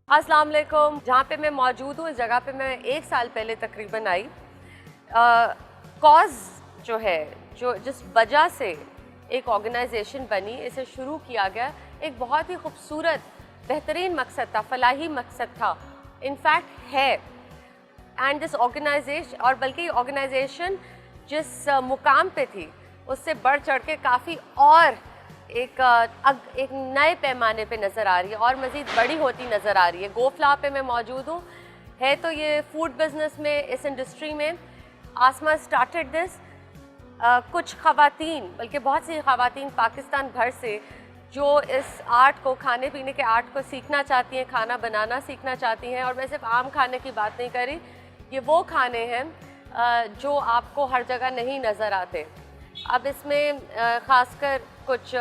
अस्सलाम वालेकुम। जहाँ पे मैं मौजूद हूँ इस जगह पे मैं 1 साल पहले तकरीबन आई। कॉज जो है, जो जिस वजह से एक ऑर्गेनाइजेशन बनी, इसे शुरू किया गया, एक बहुत ही खूबसूरत बेहतरीन मकसद था, फलाही मकसद था, इनफैक्ट है। एंड दिस ऑर्गेनाइजेशन, और बल्कि ऑर्गेनाइजेशन जिस मुकाम पे थी उससे बढ़ चढ़ के काफ़ी और एक नए पैमाने पे नज़र आ रही है और मज़ीद बड़ी होती नज़र आ रही है। गोफ्ला पे मैं मौजूद हूँ। है तो ये फूड बिज़नेस में, इस इंडस्ट्री में आसमा स्टार्टेड दिस। कुछ ख़वातीन, बल्कि बहुत सी ख़वातीन पाकिस्तान भर से जो इस आर्ट को, खाने पीने के आर्ट को सीखना चाहती हैं, खाना बनाना सीखना चाहती हैं। और मैं सिर्फ आम खाने की बात नहीं कर रही, ये वो खाने हैं जो आपको हर जगह नहीं नज़र आते। अब इसमें ख़ासकर कुछ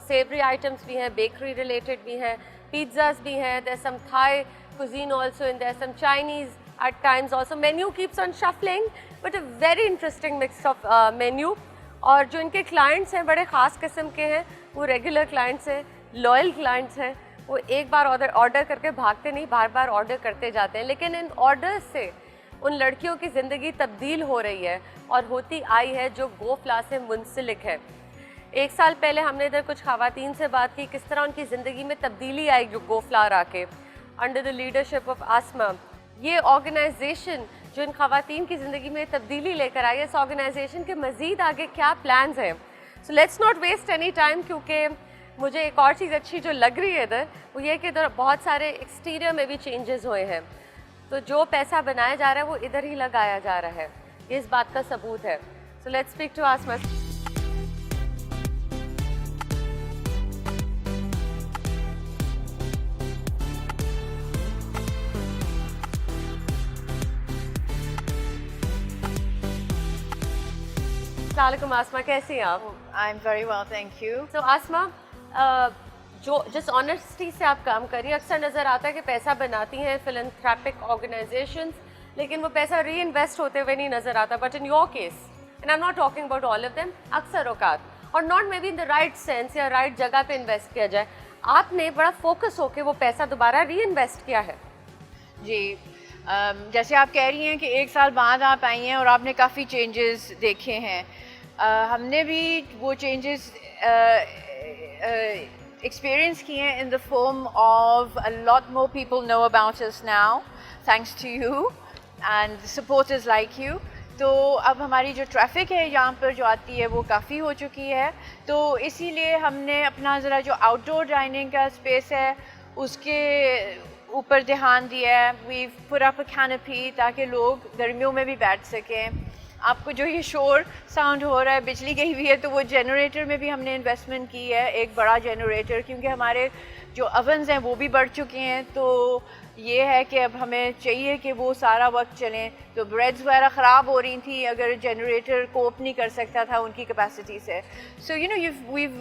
सेवरी आइटम्स भी हैं, बेकरी रिलेटेड भी हैं, पिज़्ज़ास भी हैं, there some Thai cuisine also, and there's some Chinese at times also. Menu keeps on shuffling, but a very interesting mix of menu. और जो इनके clients हैं बड़े ख़ास किस्म के हैं, वो रेगुलर clients हैं, लॉयल clients हैं। वो एक बार ऑर्डर करके भागते नहीं, बार बार ऑर्डर करते जाते हैं। लेकिन इन ऑर्डर्स से उन लड़कियों की ज़िंदगी तब्दील हो रही है और होती आई है जो गोफ्ला से मुंसलिक है। 1 साल पहले हमने इधर कुछ ख़वातीन से बात की, किस तरह उनकी ज़िंदगी में तब्दीली आई जो गोफ्ला आके अंडर द लीडरशिप ऑफ आसमा। ये ऑर्गेनाइजेशन जो इन ख़वातीन की ज़िंदगी में तब्दीली लेकर आई है, इस ऑर्गेनाइजेशन के मज़ीद आगे क्या प्लान्स हैं। So let's not waste any time, क्योंकि मुझे एक और चीज़ अच्छी जो लग रही है इधर, वो ये कि इधर बहुत सारे एक्सटीरियर में भी चेंजेस हुए हैं। तो जो पैसा बनाया जा रहा है वो इधर ही लगाया जा रहा है, ये इस बात का सबूत है। सो लेट्स स्पीक टू आसमा। अस्सलाम आसमा, कैसी हैं आप? I'm very well, thank you. तो आसमा, जो जिस ऑनेस्टी से आप काम करिए, अक्सर नज़र आता है कि पैसा बनाती हैं फिलैंथ्रोपिक ऑर्गेनाइजेशंस, लेकिन वो पैसा री इन्वेस्ट होते हुए नहीं नज़र आता। But in your case, and I am not talking about all of them, अक्सर औकात और not may be in the right sense या राइट जगह पे इन्वेस्ट किया जाए, आपने बड़ा फोकस होकर वो पैसा दोबारा री इन्वेस्ट किया है। जी, जैसे आप कह रही हैं कि 1 साल बाद आप आई हैं और आपने काफ़ी चेंजेस देखे हैं। हमने भी वो चेंजेस एक्सपीरियंस किए हैं in the form of a lot more people know about us now, thanks to you and supporters like you. तो अब हमारी जो ट्रैफिक है यहाँ पर जो आती है वो काफ़ी हो चुकी है, तो इसीलिए हमने अपना ज़रा जो आउटडोर डाइनिंग का स्पेस है उसके ऊपर ध्यान दिया है। We put up a canopy ताकि लोग गर्मियों में भी बैठ सकें। आपको जो ये शोर साउंड हो रहा है, बिजली गई हुई है, तो वो जनरेटर में भी हमने इन्वेस्टमेंट की है, एक बड़ा जनरेटर, क्योंकि हमारे जो ओवन्स हैं वो भी बढ़ चुके हैं। तो ये है कि अब हमें चाहिए कि वो सारा वक्त चलें। तो ब्रेड्स वगैरह ख़राब हो रही थी अगर जनरेटर कोप नहीं कर सकता था उनकी कैपेसिटी से। So you know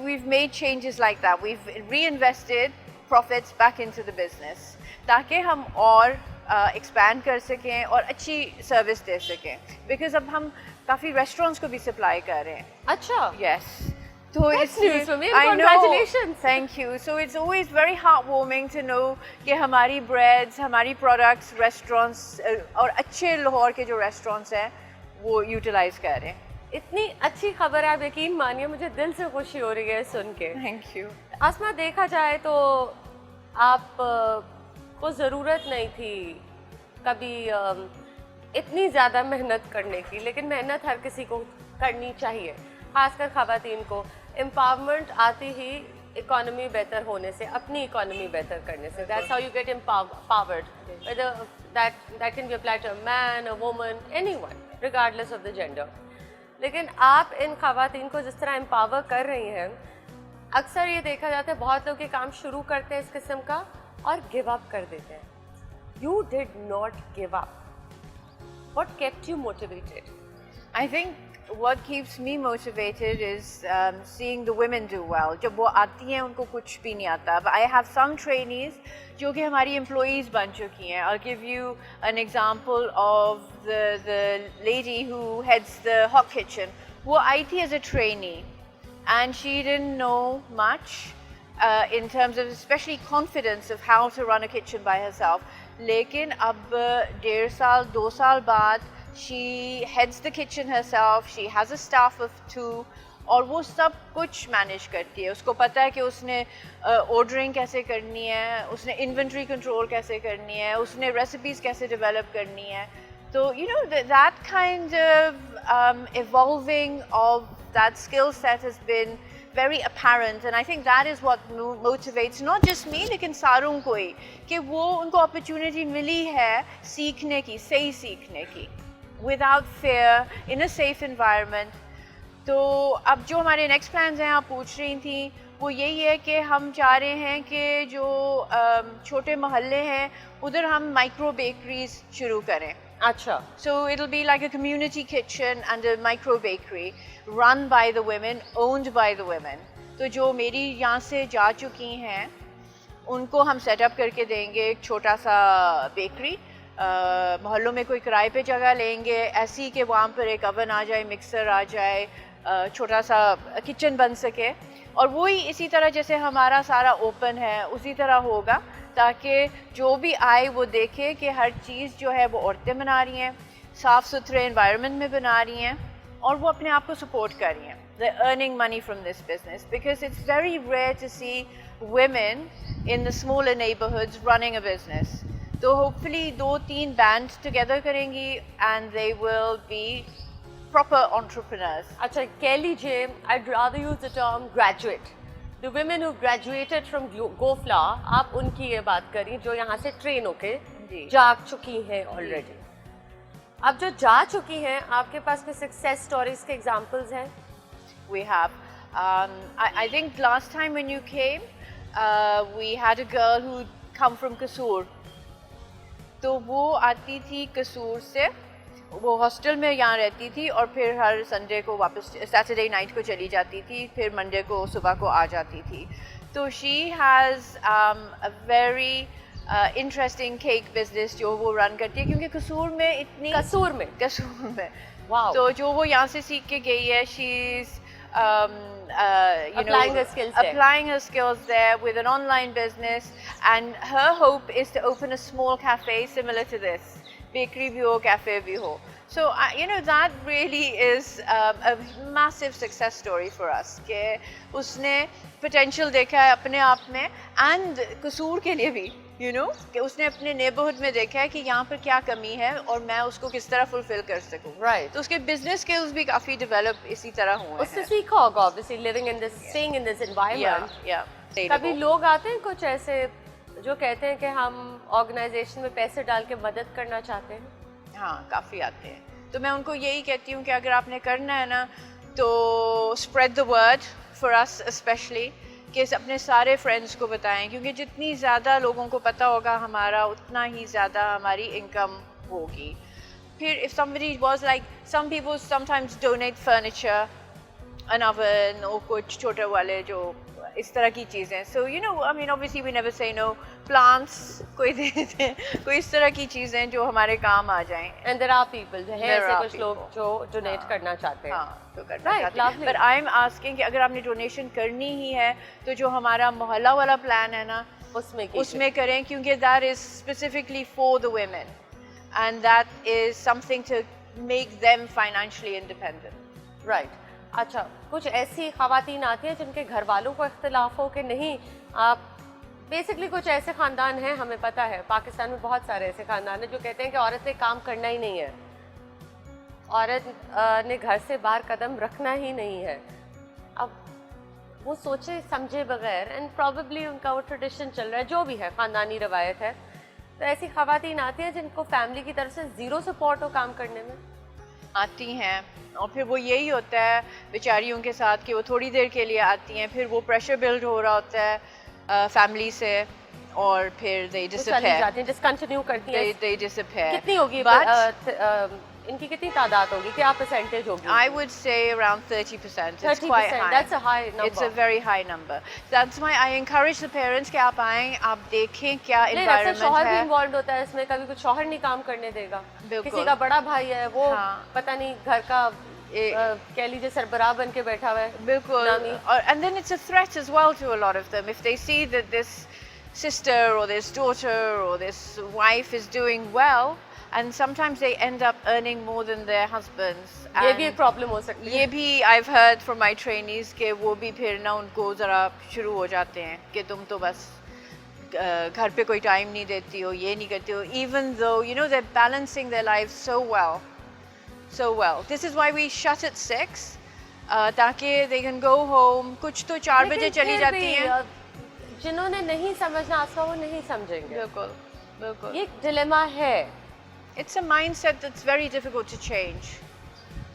we've made changes like that. We've reinvested profits back into the business ताकि हम और एक्सपैंड कर सकें और अच्छी सर्विस दे सकें, बिकॉज अब हम काफ़ी रेस्टोरेंट्स को भी सप्लाई कर रहे हैं। अच्छा, यस, तो That's news for me. Congratulations. Thank you. So it's always very heart warming to know कि हमारी ब्रेड्स, हमारी प्रोडक्ट्स रेस्टोरेंट्स और अच्छे लाहौर के जो रेस्टोरेंट्स हैं वो यूटिलाइज कर रहे हैं। इतनी अच्छी खबर है, आप यकीन मानिए मुझे दिल से खुशी हो रही है सुन के। Thank you. आसमा, देखा जाए तो आप को ज़रूरत नहीं थी कभी इतनी ज़्यादा मेहनत करने की, लेकिन मेहनत हर किसी को करनी चाहिए, ख़ासकर ख़वातीन को। एम्पावरमेंट आती ही इकोनॉमी बेहतर होने से, अपनी इकोनॉमी बेहतर करने से। That's how you get empowered, whether that can be applied to a man, a woman, anyone, regardless of the gender. लेकिन आप इन ख़वातीन को जिस तरह एम्पावर कर रही हैं, अक्सर ये देखा जाता है बहुत लोग ये काम शुरू करते हैं इस किस्म का और गिव अप कर देते हैं। You did not give up. What kept you motivated? I think what keeps me motivated is seeing the women do well. जब वो आती हैं उनको कुछ भी नहीं आता। I have some trainees जो कि हमारी employees बन चुकी हैं। I'll give you an example of the lady who heads the hot kitchen. वो आई थी as a trainee and she didn't know much, in terms of especially confidence of how to run a kitchen by herself. लेकिन अब 1.5 साल 2 साल बाद she heads the kitchen herself, she has a staff of 2 और वो सब कुछ manage करती है. उसको पता है कि उसने ऑर्डरिंग कैसे करनी है, उसने इन्वेंट्री कंट्रोल कैसे करनी है, उसने रेसिपीज़ कैसे डेवलप करनी है. तो you know that kind of evolving of that skill set has been very apparent, and I think that is what motivates not just me लेकिन सारों को ही, कि वो उनको opportunity मिली है सीखने की, सही सीखने की, without fear, in a safe environment. तो अब जो हमारे नेक्स्ट प्लान्स हैं, आप पूछ रही थी, वो यही है कि हम चाह रहे हैं कि जो छोटे मोहल्ले हैं उधर हम माइक्रो बेकरीज शुरू करें. अच्छा. So it'll be like a community kitchen and a micro bakery run by the women, owned by the women. तो जो मेरी यहाँ से जा चुकी हैं उनको हम सेटअप करके देंगे एक छोटा सा बेकरी. मोहल्लों में कोई किराए पे जगह लेंगे ऐसी कि वहाँ पर एक ओवन आ जाए, मिक्सर आ जाए, छोटा सा किचन बन सके, और वही इसी तरह जैसे हमारा सारा ओपन है उसी तरह होगा, ताकि जो भी आए वो देखे कि हर चीज़ जो है वो औरतें बना रही हैं, साफ़ सुथरे एनवायरनमेंट में बना रही हैं और वो अपने आप को सपोर्ट कर रही हैं. They're earning money from this business because it's very rare to see women in the smaller neighborhoods running a business. तो hopefully 2-3 bands together करेंगी and they will be proper entrepreneurs. अच्छा, कह लीजिए, I'd rather use the term graduate. The women who graduated from GoFlower, आप उनकी ये बात करी जो यहाँ से ट्रेन होके जा चुकी हैं ऑलरेडी. अब जो जा चुकी हैं, आपके पास कोई सक्सेस स्टोरीज के एग्जांपल्स हैं? We have. I think last time when you came, we had a girl who come from Kasur. तो वो आती थी कसूर से, वो हॉस्टल में यहाँ रहती थी और फिर हर संडे को वापस, सैटरडे नाइट को चली जाती थी, फिर मंडे को सुबह को आ जाती थी. तो she has a very interesting cake business जो वो रन करती है, क्योंकि कसूर में इतनी कसूर में wow. तो जो वो यहाँ से सीख के गई है, she is applying her skills there with an online business, and her hope is to open a small cafe similar to this, bakery bhi ho, cafe bhi ho. So that really is a massive success story for us कि उसने potential देखा है अपने आप में, and कसूर के लिए भी कि उसने अपने neighborhood में देखा है कि यहाँ पर क्या कमी है और मैं उसको किस तरह fulfill कर सकूँ. Right. तो उसके business skills भी काफी develop इसी तरह हुए हैं. उससे सीखा होगा obviously, living in this, staying in this environment. Yeah. कभी लोग आते हैं कुछ ऐसे जो कहते हैं कि हम ऑर्गेनाइजेशन में पैसे डाल के मदद करना चाहते हैं? हाँ, काफ़ी आते हैं. तो मैं उनको यही कहती हूँ कि अगर आपने करना है ना, तो spread the word for us especially, कि अपने सारे फ्रेंड्स को बताएं, क्योंकि जितनी ज़्यादा लोगों को पता होगा हमारा, उतना ही ज़्यादा हमारी इनकम होगी. फिर if somebody was like, some people sometimes donate furniture, an oven और कुछ छोटे वाले जो इस तरह की चीज़ें. So I mean obviously we never say no. Plants कोई दे दे, कोई इस तरह की चीज़ें जो हमारे काम आ जाएं. And there are people, है ऐसे कुछ लोग जो डोनेट करना चाहते हैं. हाँ, तो करना चाहते हैं. But I'm asking कि अगर आपने डोनेशन करनी ही है तो जो हमारा मोहल्ला वाला प्लान है ना, उसमें करें, क्योंकि that is specifically for the women and that is something to make them financially independent. Right. अच्छा, कुछ ऐसी ख़वातीन आती हैं जिनके घर वालों को इख्तिलाफ हो कि नहीं, आप बेसिकली कुछ ऐसे ख़ानदान हैं, हमें पता है पाकिस्तान में बहुत सारे ऐसे ख़ानदान हैं जो कहते हैं कि औरत ने काम करना ही नहीं है, औरत ने घर से बाहर कदम रखना ही नहीं है. अब वो सोचे समझे बगैर, एंड प्रॉबेबली उनका वो ट्रेडिशन चल रहा है, जो भी है ख़ानदानी रवायत है. तो ऐसी ख़वातीन आती हैं जिनको फैमिली की तरफ से ज़ीरो सपोर्ट हो काम करने में, आती हैं, और फिर वो यही होता है बेचारियों के साथ कि वो थोड़ी देर के लिए आती हैं, फिर वो प्रेशर बिल्ड हो रहा होता है फैमिली से, और फिर they disappear, डिसकंटिन्यू करती हैं. they disappear. कितनी होगी इनकी, कितनी तादाद होगी, क्या परसेंटेज होगी? I would say around 30%. 30%. It's quite high. That's a high number. It's a very high number. That's why I encourage the parents कि आप आएं, आप देखें क्या environment शौहर है. भी इन्वॉल्व होता है इसमें, कभी कुछ शौहर नहीं काम करने देगा, बिल्कुल. किसी का बड़ा भाई है वो पता नहीं घर का कह लीजिए सरबराह बन के बैठा हुआ है बिल्कुल नामी। और and then it's a threat as well to a lot of them if they see that this sister or this daughter or this wife is doing well and sometimes they end up earning more than their husbands ये भी and एक problem हो सकती है। ये भी I've heard from my trainees कि वो भी फिर ना उनको ज़रा शुरू हो जाते हैं कि तुम तो बस घर पे कोई टाइम नहीं देती हो, ये नहीं करती हो, even though you know they're balancing their lives so well. This is why we shut at 6 ताकि they can go home. कुछ तो 4 बजे लेकिन चली फिर जाती भी, हैं। जिन्होंने नहीं समझना आसमा वो नहीं समझेंगे। बिल्कुल बिल्कुल ये डिलेमा है। It's a mindset that's very difficult to change.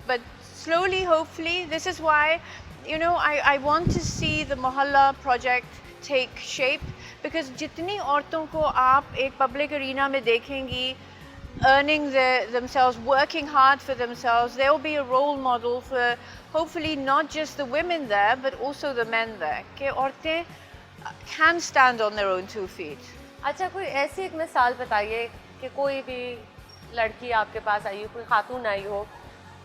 But slowly, hopefully, this is why, you know, I want to see the Mohalla project take shape because जितनी औरतों को आप एक public arena में देखेंगी, earning themselves, working hard for themselves, there will be a role model for hopefully not just the women there, but also the men there. कि औरतें can stand on their own 2 feet. अच्छा कोई ऐसी एक मिसाल बताइए कि कोई भी लड़की आपके पास आई हो, कोई खातून आई हो,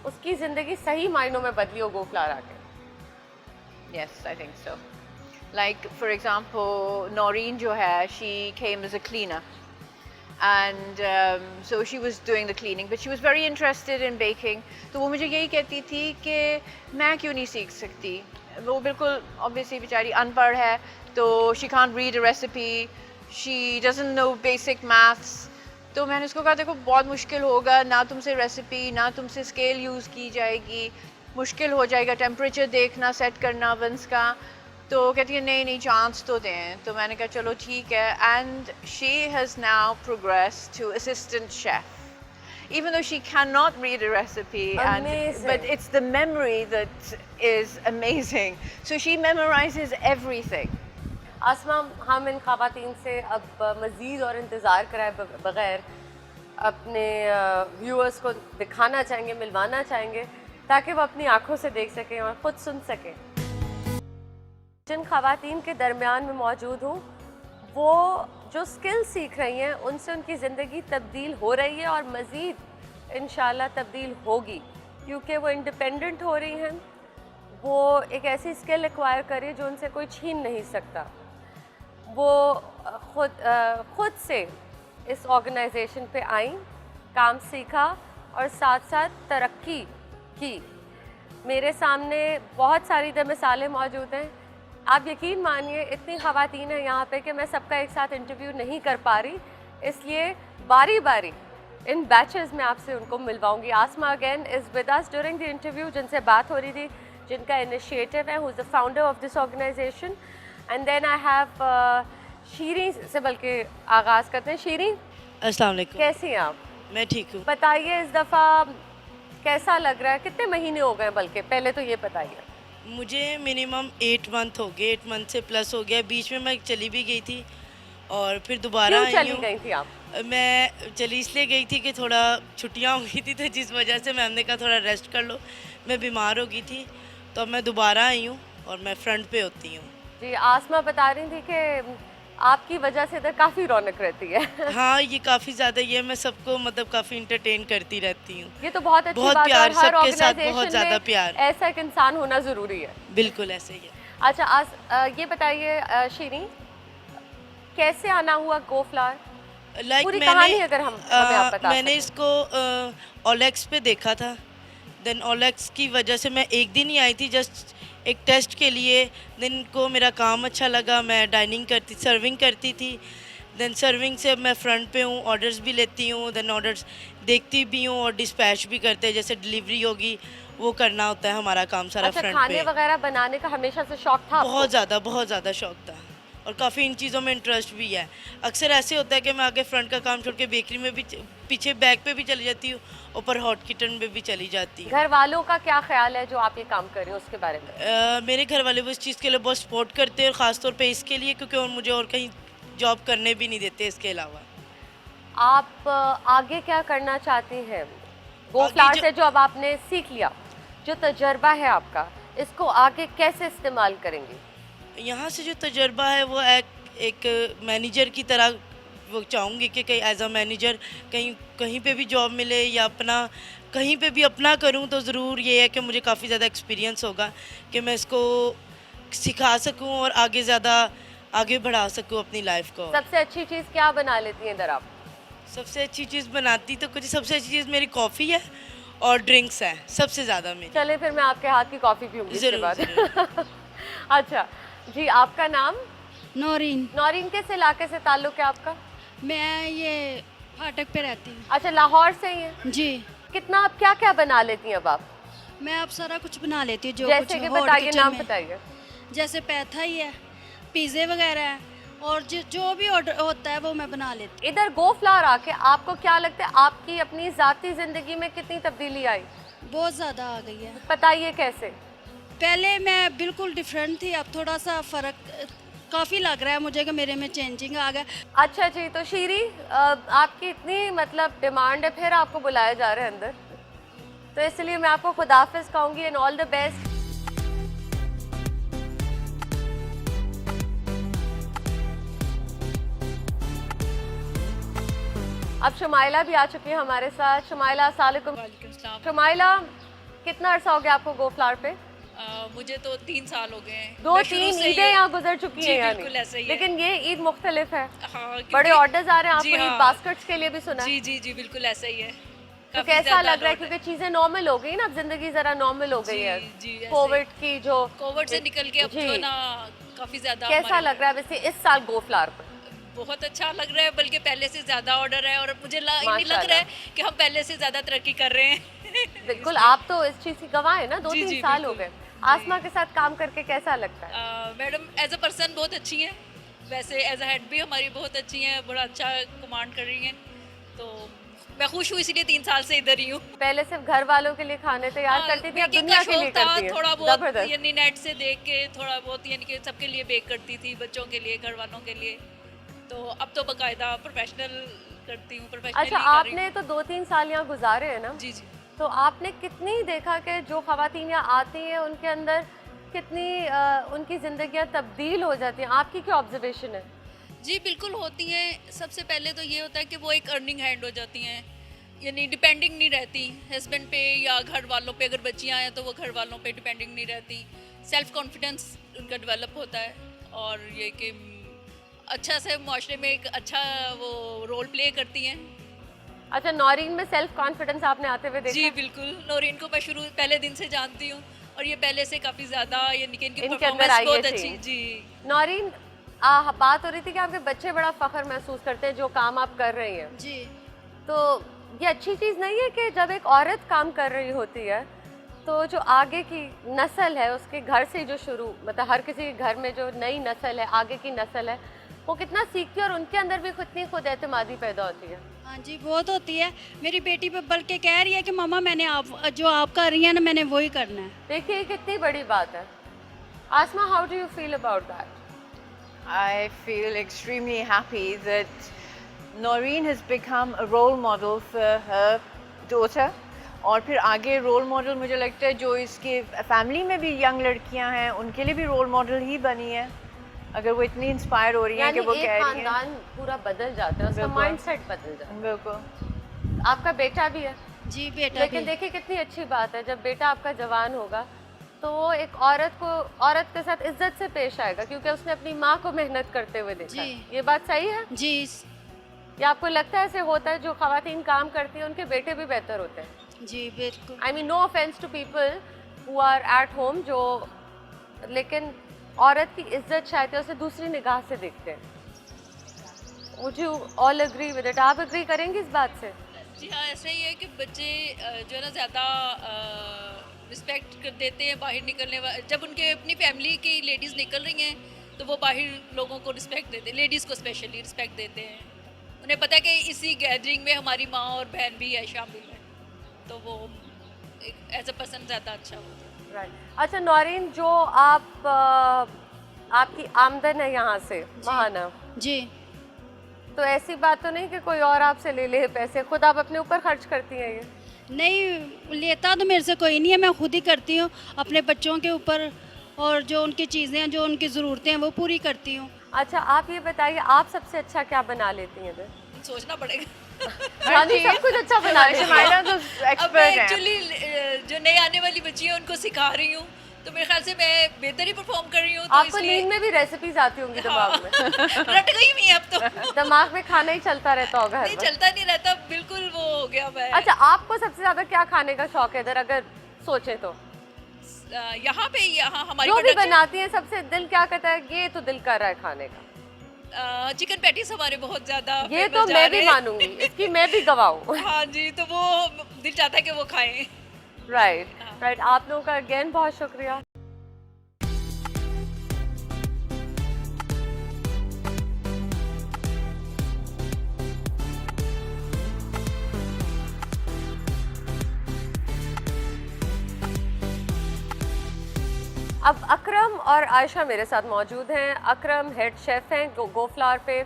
उसकी ज़िंदगी सही मायनों में बदली हो गोफ्लार आके। Yes, I think so. Like, for example, Noreen jo hai, she came as a cleaner. And so she was doing the cleaning, but she was very interested in baking. तो वो मुझे यही कहती थी कि मैं क्यों नहीं सीख सकती। वो बिल्कुल obviously बेचारी अनपढ़ है, तो she can't read a recipe, she doesn't know basic maths. तो मैंने उसको कहा देखो बहुत मुश्किल होगा, ना तुमसे रेसिपी ना तुमसे स्केल यूज़ की जाएगी, मुश्किल हो जाएगा टेम्परेचर देखना सेट करना ओवन्स का। तो कहती है नहीं नहीं चांस तो दें। तो मैंने कहा चलो ठीक है and she has now progressed to assistant chef even though she cannot read a recipe but it's the memory that is amazing so she memorizes everything. आसमा हम इन ख़वातीन से अब मज़ीद और इंतज़ार कराए बग़ैर अपने व्यूअर्स को दिखाना चाहेंगे, मिलवाना चाहेंगे ताकि वो अपनी आँखों से देख सकें और ख़ुद सुन सकें। जिन ख़वातीन के दरमियान में मौजूद हूँ वो जो स्किल सीख रही हैं उनसे उनकी ज़िंदगी तब्दील हो रही है और मज़ीद इंशाल्लाह तब्दील होगी क्योंकि वो इंडिपेंडेंट हो रही हैं। वो एक ऐसी स्किल एक्वायर करें जो उनसे कोई छीन नहीं सकता। वो खुद से इस ऑर्गेनाइजेशन पे आई, काम सीखा और साथ साथ तरक्की की। मेरे सामने बहुत सारी मिसालें मौजूद हैं। आप यकीन मानिए इतनी ख़वातीन हैं यहाँ पे कि मैं सबका एक साथ इंटरव्यू नहीं कर पा रही, इसलिए बारी बारी इन बैचेस में आपसे उनको मिलवाऊंगी। Asma again is with us during the interview, जिनसे बात हो रही थी, जिनका इनिशिएटिव है, who is the founder of this organisation. And then I have Shiri से बल्कि आगाज़ करते हैं। शीरी अस्सलाम वालेकुम। कैसी हैं आप? मैं ठीक हूँ। बताइए इस दफ़ा कैसा लग रहा है, कितने महीने हो गए, बल्कि पहले तो ये बताइए। मुझे मिनिमम 8 मंथ हो गए, 8 मंथ से प्लस हो गया। बीच में मैं चली भी गई थी और फिर दोबारा आई चली हूँ। गई थी आप? मैं चली इसलिए गई थी कि थोड़ा छुट्टियाँ हो गई थी तो जिस वजह से मैम ने कहा थोड़ा रेस्ट कर लो, मैं बीमार हो गई थी तो अब मैं दोबारा आई हूँ और मैं फ्रंट पे होती हूँ। जी, आसमा बता रही थी कि आपकी वजह से इधर काफ़ी रौनक रहती है। हाँ, ये काफ़ी ज़्यादा, ये मैं सबको मतलब काफ़ी इंटरटेन करती रहती हूँ। ये तो बहुत अच्छी बहुत बात है प्यार, और हर सबके साथ ऑर्गेनाइजेशन बहुत ज़्यादा में प्यार। ऐसा एक इंसान होना ज़रूरी है। बिल्कुल ऐसे ही है। अच्छा ये बताइए शीरी, कैसे आना हुआ गोफ्लावर? पूरी कहानी अगर हमें आप बता मैंने सकें। इसको ओलेक्स पे देखा था। देन ओलेक्स की वजह से मैं एक दिन ही आई थी जस्ट एक टेस्ट के लिए। देन को मेरा काम अच्छा लगा, मैं डाइनिंग करती, सर्विंग करती थी। देन सर्विंग से अब मैं फ्रंट पे हूँ, ऑर्डर्स भी लेती हूँ, देन ऑर्डर्स देखती भी हूँ और डिस्पैच भी करते हैं। जैसे डिलीवरी होगी वो करना होता है हमारा काम सारा अच्छा, फ्रंट खाने पे। वगैरह बनाने का हमेशा से शौक था आपको? बहुत ज़्यादा शौक था और काफ़ी इन चीज़ों में इंटरेस्ट भी है। अक्सर ऐसे होता है कि मैं आगे फ्रंट का काम छोड़ के बेकरी में भी पीछे बैक पे भी चली जाती हूँ, ऊपर हॉट किचन में भी चली जाती हूँ। घर वालों का क्या ख्याल है जो आप ये काम कर रहे हो उसके बारे में? मेरे घर वाले वो इस चीज़ के लिए बहुत सपोर्ट करते हैं और ख़ास तौर पे इसके लिए क्योंकि और मुझे और कहीं जॉब करने भी नहीं देते इसके अलावा। आप आगे क्या करना चाहती हैं गोफ्लावर से? जो अब आपने सीख लिया, जो तजर्बा है आपका, इसको आगे कैसे इस्तेमाल करेंगी? यहाँ से जो तजर्बा है वो एक मैनेजर की तरह वो चाहूँगी कि कहीं एज अ मैनेजर कहीं पे भी जॉब मिले या अपना कहीं पे भी अपना करूं तो ज़रूर ये है कि मुझे काफ़ी ज़्यादा एक्सपीरियंस होगा कि मैं इसको सिखा सकूं और आगे ज़्यादा आगे बढ़ा सकूं अपनी लाइफ को। सबसे अच्छी चीज़ क्या बना लेती हैं इधर आप? सबसे अच्छी चीज़ बनाती तो कुछ, सबसे अच्छी चीज़ मेरी कॉफ़ी है और ड्रिंक्स है सबसे ज़्यादा मेरी। चले फिर मैं आपके हाथ की कॉफ़ी पीऊँगी इसके ज़रूर, बाद। अच्छा जी, आपका नाम? नौरीन। नौरीन, किस इलाके से ताल्लुक़ है आपका? मैं ये फाटक पे रहती हूँ। अच्छा, लाहौर से ही हैं? जी। कितना आप क्या क्या बना लेती हैं अब आप? मैं अब सारा कुछ बना लेती हूँ जो जैसे कुछ कि हॉट बताइए, किचन नाम में। बताइए। जैसे पैथा ही है, पिज़्ज़े वगैरह है और जो भी ऑर्डर होता है वो मैं बना लेती इधर गो फ्लावर आके आपको क्या लगता है आपकी अपनी ज़ाती ज़िंदगी में कितनी तब्दीली आई? हूँ। बहुत ज़्यादा आ गई है। बताइए कैसे? पहले मैं बिल्कुल डिफरेंट थी, अब थोड़ा सा फ़र्क काफ़ी लग रहा है मुझे कि मेरे में चेंजिंग आ गया। अच्छा जी, तो शीरी आपकी इतनी मतलब डिमांड है, फिर आपको बुलाया जा रहा है अंदर, तो इसलिए मैं आपको खुदाफिज कहूँगी एंड ऑल द बेस्ट। अब शुमाइला भी आ चुकी है हमारे साथ। शुमाइला, अस्सलाम वालेकुम। शुमाइला, कितना अरसा हो गया आपको गो फ्लावर पे? मुझे तो 3 साल हो गए हैं। दो मैं शुरू तीन से ईदें ही- यहाँ गुजर चुकी जी, हैं यानी। बिल्कुल ऐसे ही है। लेकिन ये ईद मुख्तलिफ है, हाँ, क्योंकि- बड़े ऑर्डर्स आ रहे हैं जी, आपको, ईद हाँ। बास्केट्स के लिए भी सुना है। जी जी जी बिल्कुल ऐसा ही है। तो काफी कैसा ज़्यादा लग रहा है, लोड क्योंकि चीजें नॉर्मल हो गई ना, अब जिंदगी जरा नॉर्मल हो गई जी, है जी, ऐसे कोविड की जो कोविड से निकल के अब जी। जो है ना काफी ज्यादा कैसा हमारे- लग रहा है वैसे इस साल गो फ्लावर पर? बहुत अच्छा लग रहा है, बल्कि पहले से ज्यादा ऑर्डर है और मुझे नहीं लग माशाल्लाह। रहा है कि हम पहले से ज्यादा तरक्की कर रहे हैं। बिल्कुल, आप तो इस चीज की गवाह है ना, जी, 2-3 जी, साल हो बिल्कुल। गए। आसमा के साथ काम करके कैसा लगता है? मैडम एज अ पर्सन बहुत अच्छी हैं, वैसे एज अ हेड भी हमारी बहुत अच्छी हैं, बड़ा अच्छा कमांड कर रही हैं, तो मैं खुश हूँ, इसीलिए 3 साल से इधर ही हूँ। पहले सिर्फ घर वालों के लिए खाने तैयार हाँ, करती थी, अब बेकिंग दुनिया का के लिए शौक था, करती है। थोड़ा बहुत जबरदस्त। यानी नेट से देख के थोड़ा बहुत यानी कि सबके लिए बेक करती थी, बच्चों के लिए, घर वालों के लिए, तो अब तो बाकायदा प्रोफेशनल करती हूँ, प्रोफेशनली अच्छा, कर रही आपने तो 2-3 साल यहाँ गुजारे हैं ना, हूँ। जी जी। तो आपने कितनी देखा कि जो ख़वातीन यहाँ आती हैं उनके अंदर कितनी उनकी ज़िंदगियाँ तब्दील हो जाती हैं? आपकी क्या ऑब्जर्वेशन है? जी बिल्कुल होती हैं। सबसे पहले तो ये होता है कि वो एक अर्निंग हैंड हो जाती हैं, यानी डिपेंडिंग नहीं रहती हस्बैंड पे या घर वालों पे। अगर बच्चियाँ हैं तो वो घर वालों पे डिपेंडिंग नहीं रहती, सेल्फ कॉन्फिडेंस उनका डेवलप होता है और ये कि अच्छा से माशरे में एक अच्छा वो रोल प्ले करती हैं। अच्छा, नौरीन में सेल्फ कॉन्फिडेंस आपने आते हुए देखा? जी बिल्कुल, नौरीन को मैं शुरू पहले दिन से जानती हूँ और ये पहले से काफ़ी ज़्यादा यानी कि इनकी इनके अंदर परफॉर्मेंस आई बहुत है अच्छी। change। जी नौरीन, बात हो रही थी कि आपके बच्चे बड़ा फख्र महसूस करते हैं जो काम आप कर रही हैं, जी। तो ये अच्छी चीज़ नहीं है कि जब एक औरत काम कर रही होती है तो जो आगे की नस्ल है उसके घर से जो शुरू, मतलब हर किसी के घर में जो नई नस्ल है, आगे की नस्ल है, वो कितना सीखती है और उनके अंदर भी कितनी खुद एतमादी पैदा होती है। हाँ जी, बहुत होती है। मेरी बेटी पे बल्कि कह रही है कि मम्मा मैंने जो आप कर रही हैं ना, मैंने वही करना है। देखिए कितनी बड़ी बात है। Asma, how do you feel about that? I feel extremely happy that Noreen has become a role model for her daughter. और फिर आगे रोल मॉडल मुझे लगता है जो इसके फैमिली में भी यंग लड़कियां हैं उनके लिए भी रोल मॉडल ही बनी है, अगर वो इतनी इंस्पायर हो रही हैं कि यानी वो एक कह रही हैं। खानदान पूरा बदल जाता है, उसका बिल्कुल। माइंडसेट बदल जाता बिल्कुल। है। आपका बेटा भी है, जी बेटा लेकिन भी। देखिए कितनी अच्छी बात है, जब बेटा आपका जवान होगा तो वो एक औरत के साथ इज्जत से पेश आएगा क्योंकि उसने अपनी माँ को मेहनत करते हुए देखा है। जी। ये बात सही है? जी या आपको लगता है ऐसे होता है जो खवातीन काम करती हैं उनके बेटे भी बेहतर होते हैं? जी बिल्कुल। I mean no offence to people who are at home, जो लेकिन औरत की इज्जत शायद उसे दूसरी निगाह से देखते हैं। Would you all agree with it? आप एग्री करेंगे इस बात से? जी हाँ, ऐसा ही है कि बच्चे जो है ना ज़्यादा रिस्पेक्ट कर देते हैं बाहर निकलने जब उनके अपनी फैमिली की लेडीज़ निकल रही हैं तो वो बाहर लोगों को रिस्पेक्ट देते हैं, लेडीज़ को स्पेशली रिस्पेक्ट देते हैं। उन्हें पता है कि इसी गैदरिंग में हमारी माँ और बहन भी है शामिल है, तो वो एज अ पर्सन ज़्यादा अच्छा होता है। राइट। अच्छा नौरीन, जो आपकी आमदन है यहाँ से महाना, जी तो ऐसी बात तो नहीं कि कोई और आपसे ले ले पैसे, खुद आप अपने ऊपर खर्च करती हैं? ये नहीं लेता तो मेरे से कोई नहीं है, मैं खुद ही करती हूँ अपने बच्चों के ऊपर, और जो उनकी चीज़ें हैं, जो उनकी ज़रूरतें हैं वो पूरी करती हूँ। अच्छा, आप ये बताइए, आप सबसे अच्छा क्या बना लेती हैं इधर? कुछ सोचना पड़ेगा। रानी सब कुछ अच्छा बना रही है। शुमाइला तो अब मैं एक्सपर्ट है। एक्चुअली जो नई आने वाली बच्ची है उनको सिखा रही हूँ, तो मेरे ख्याल से मैं बेहतर ही परफॉर्म कर रही हूँ, तो आपको इसलिए नींद में भी रेसिपीज आती होंगी दिमाग में। रट गई हुई अब तो। दिमाग में खाना ही चलता रहता होगा हर नहीं वक्त। चलता नहीं रहता, बिल्कुल वो हो गया मैं। अच्छा, आपको सबसे ज्यादा क्या खाने का शौक है इधर, अगर सोचे तो? यहाँ हमारी जो भी production- बनाती है सबसे दिल क्या कहता है ये तो दिल कर रहा है खाने का? चिकन पैटीज हमारे बहुत ज्यादा ये famous तो जा मैं रहे भी हैं। मानूंगी, इसकी मैं भी गवाह हूँ। हाँ जी, तो वो दिल चाहता है कि वो खाएं। राइट, आप लोगों का अगेन बहुत शुक्रिया। अब अकरम और आयशा मेरे साथ मौजूद हैं। अकरम हेड शेफ हैं गो फ्लावर पे।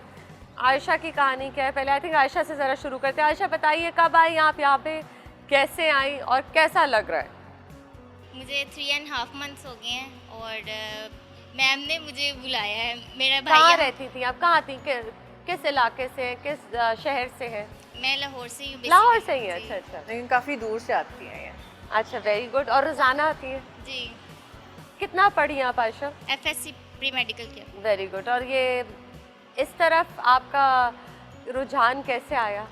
आयशा की कहानी क्या है, पहले आई थिंक आयशा से ज़रा शुरू करते हैं। आयशा बताइए, कब आई आप यहाँ पे, कैसे आई और कैसा लग रहा है? मुझे 3.5 मंथ्स हो गए हैं और मैम ने मुझे बुलाया है। मेरा कहाँ भाई रहती थी आप, कहाँ थी, किस इलाके से हैं, किस शहर से हैं? मैं लाहौर से ही हूँ। लाहौर से ही है? जी। अच्छा अच्छा लेकिन काफ़ी दूर से आती हैं ये। अच्छा, वेरी गुड। और रोज़ाना आती है? जी, कितना पढ़ी आप आयशा? FSC प्री मेडिकल किया। Very good. और ये इस तरफ आपका रुझान कैसे आया?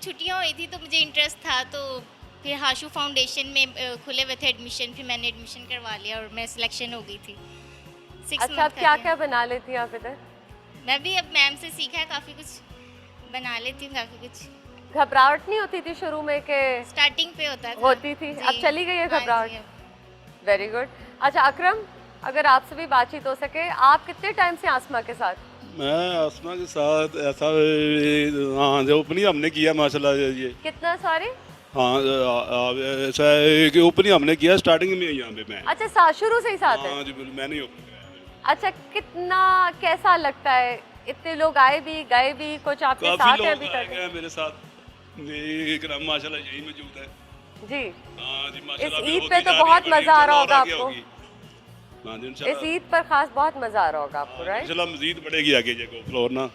छुट्टियाँ हुई थी तो मुझे इंटरेस्ट था, तो फिर हाशू फाउंडेशन में खुले हुए थे एडमिशन, फिर मैंने एडमिशन करवा लिया और मैं सिलेक्शन हो गई थी। 6 अच्छा, मंथ आप क्या क्या बना लेती हैं आप इधर? मैं भी अब मैम से सीखा है, काफ़ी कुछ बना लेती हूँ, काफ़ी कुछ। घबराहट नहीं होती थी शुरू में कि स्टार्टिंग पे होता था। होती थी, जी। अब चली गई है हाँ घबराहट? जी, अब। Very good. अच्छा अकरम, अगर आपसे भी बातचीत हो सके, आप कितने टाइम से आसमा के साथ? मैं आसमा के साथ ऐसा, हाँ जो ओपनिंग हमने किया माशाल्लाह ये, कितना सॉरी? हाँ ऐसा है कि ओपनिंग हमने किया स्टार्टिंग में यहाँ पे मैं। अच्छा, शुरू से ही साथ है? हाँ जी बिल्कुल, मैंने ओपन किया। अच्छा, कितना कैसा लगता है, इतने लोग आए भी गए भी, कुछ आपके साथ काफ़ी है लोग अभी आए तक? गए मेरे साथ, ये इकराम माशाल्लाह यही मौजूद है। जी, हाँ जी माशाल्लाह। इस ईद पे तो बहुत मजा आ रहा होगा आपको। हाँ जी इस इंशाल्लाह, ईद पर खास बहुत मजा आ रहा होगा आपको, राइट? इंशाल्लाह मजीद बढ़ेगी आगे जगह फ्लोर ना।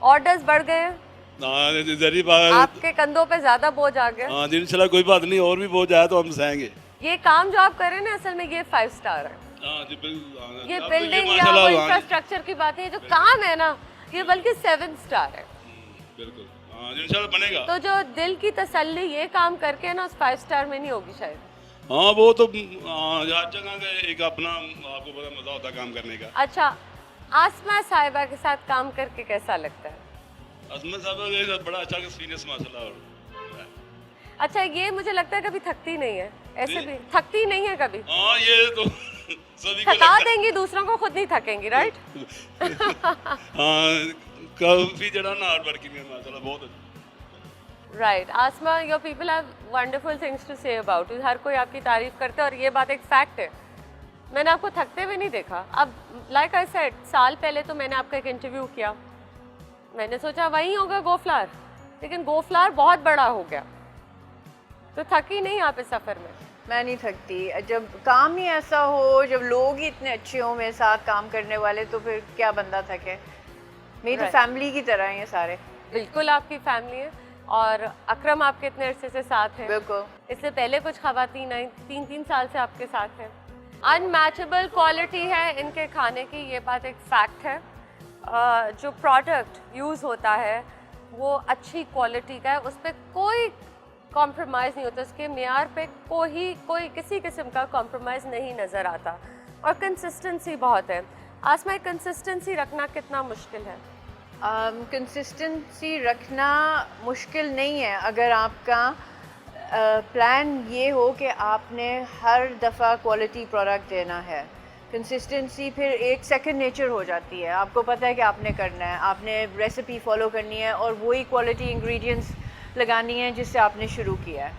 ऑर्डर्स बढ़ गए हैं, हाँ जरी बात। आपके कंधों पे ज्यादा बोझ आ गया? हाँ जी इंशाल्लाह, कोई बात नहीं, और भी बहुत जाए तो हम सहेंगे। ये काम जो आप कर रहे हैं ना, असल में ये 5 स्टार है। हाँ जी बिल्कुल, हाँ, ये अब तो बिल्डिंग या माशाल्लाह, वो हाँ जी। इंफ्रास्ट्रक्चर की बात है, जो काम है ना, ये बल्कि 7 स्टार है। बिल्कुल, हाँ इंशाल्लाह बनेगा। तो जो दिल की तसल्ली ये काम करके है ना, उस 5 स्टार में नहीं होगी शायद। हाँ वो तो हाँ, हर जगह का एक अपना आपको बड़ा मजा होता है काम करने का। अच्छा, आसमा साहिबा के साथ काम करके कैसा लगता है? असमत साहब के साथ बड़ा अच्छा एक्सपीरियंस माशाल्लाह। और अच्छा, ये मुझे लगता है कभी थकती नहीं है, ऐसे जी? भी थकती नहीं है कभी? हाँ ये तो सभी को थका लगता देंगी दूसरों को, खुद नहीं थकेंगी, राइट? है। हाँ काफी जरा ना हार्ड वर्किंग है माशाल्लाह, बहुत अच्छा। Right Asma, your people have wonderful things to say about you. हर कोई आपकी तारीफ करते हैं और ये बात एक फैक्ट है। मैंने आपको थकते हुए नहीं देखा। अब लाइक आई सेड, साल पहले तो मैंने आपका एक इंटरव्यू किया, मैंने सोचा वही होगा गो फ्लावर, लेकिन गो फ्लावर बहुत बड़ा हो गया, तो थकी नहीं आप इस सफ़र में? मैं नहीं थकती। जब काम ही ऐसा हो, जब लोग ही इतने अच्छे हों मेरे साथ काम करने वाले, तो फिर क्या बंदा थके। मेरी तो Right. फैमिली की तरह हैं ये सारे। बिल्कुल आपकी फैमिली है। और अकरम आपके इतने अरसे से साथ हैं, बिल्कुल। इससे पहले कुछ खवातीन आई 3 साल से आपके साथ हैं। अनमैचेबल क्वालिटी है इनके खाने की, ये बात एक फैक्ट है। जो प्रोडक्ट यूज़ होता है वो अच्छी क्वालिटी का है, उस पर कोई कॉम्प्रोमाइज़ नहीं होता, उसके मेयार पे कोई किसी किस्म का कॉम्प्रोमाइज़ नहीं नज़र आता। और कंसिस्टेंसी बहुत है। आसमा, कंसिस्टेंसी रखना कितना मुश्किल है? कंसिस्टेंसी रखना मुश्किल नहीं है अगर आपका प्लान ये हो कि आपने हर दफ़ा क्वालिटी प्रोडक्ट देना है। कंसिस्टेंसी फिर एक सेकंड नेचर हो जाती है, आपको पता है कि आपने करना है, आपने रेसिपी फॉलो करनी है और वही क्वालिटी इंग्रेडिएंट्स लगानी है जिससे आपने शुरू किया है।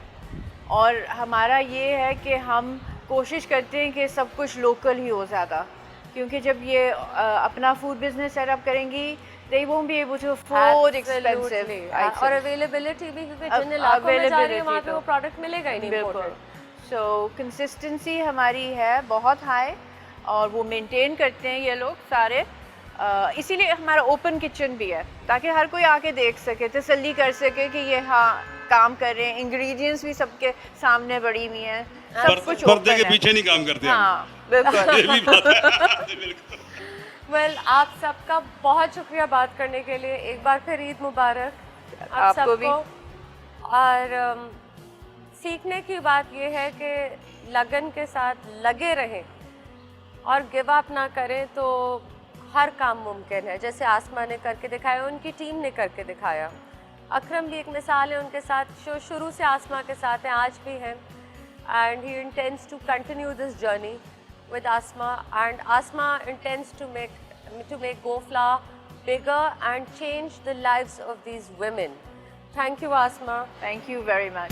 और हमारा ये है कि हम कोशिश करते हैं कि सब कुछ लोकल ही हो ज़्यादा, क्योंकि जब ये अपना फूड बिजनेस सेटअप करेंगी they won't be able to afford expensive Absolutely. items. और अवेलेबिलिटी भी, क्योंकि जिन इलाकों में जा रही है वहाँ पे वो प्रोडक्ट मिलेगा ही नहीं। बिल्कुल। imported। सो कंसिस्टेंसी हमारी है बहुत हाई और वो मेंटेन करते हैं ये लोग सारे। इसीलिए हमारा ओपन किचन भी है, ताकि हर कोई आके देख सके, तसल्ली कर सके कि ये हाँ काम कर रहे हैं, इंग्रेडिएंट्स भी सबके सामने बड़ी हुई हैं, सब कुछ पर्दे open के है। पीछे नहीं काम करते हम। हाँ बिल्कुल। ये भी बात है बिल्कुल। वेल आप सबका बहुत शुक्रिया बात करने के लिए। एक बार फिर ईद मुबारक आप आपको भी। सबको। और सीखने की बात यह है कि लगन के साथ लगे रहें और गिव अप ना करें तो हर काम मुमकिन है। जैसे आसमा ने करके दिखाया, उनकी टीम ने करके दिखाया। अकरम भी एक मिसाल है, उनके साथ जो शुरू से आसमा के साथ हैं, आज भी हैं, and he intends to continue this journey with Asma, and Asma intends to make Gofla bigger and change the lives of these women. Thank you, Asma. Thank you very much.